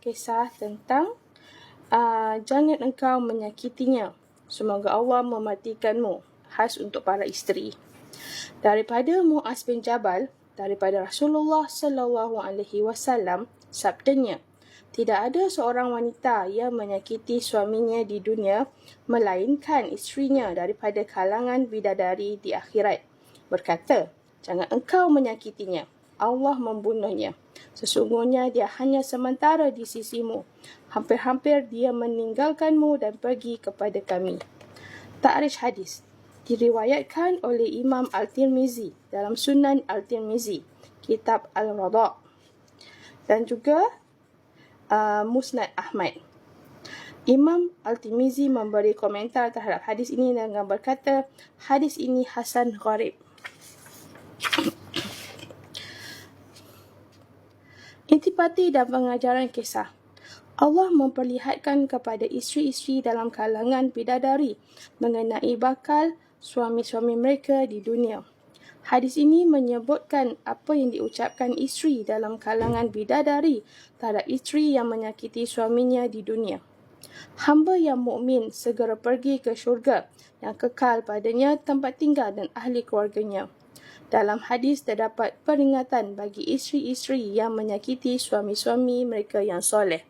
kisah tentang jangan engkau menyakitinya. Semoga Allah mematikanmu. Khas untuk para isteri. Daripada Muaz bin Jabal, daripada Rasulullah SAW, sabdanya, tidak ada seorang wanita yang menyakiti suaminya di dunia, melainkan isterinya daripada kalangan bidadari di akhirat. Berkata, jangan engkau menyakitinya. Allah membunuhnya. Sesungguhnya dia hanya sementara di sisimu. Hampir-hampir dia meninggalkanmu dan pergi kepada kami. Ta'rikh hadis diriwayatkan oleh Imam Al-Tirmizi dalam Sunan Al-Tirmizi, Kitab Al-Radha, dan juga Musnad Ahmad. Imam Al-Tirmizi memberi komentar terhadap hadis ini dengan berkata, hadis ini hasan gharib. Intipati dan pengajaran kisah. Allah memperlihatkan kepada isteri-isteri dalam kalangan bidadari mengenai bakal suami-suami mereka di dunia. Hadis ini menyebutkan apa yang diucapkan isteri dalam kalangan bidadari terhadap isteri yang menyakiti suaminya di dunia. Hamba yang mukmin segera pergi ke syurga yang kekal padanya tempat tinggal dan ahli keluarganya. Dalam hadis terdapat peringatan bagi isteri-isteri yang menyakiti suami-suami mereka yang soleh.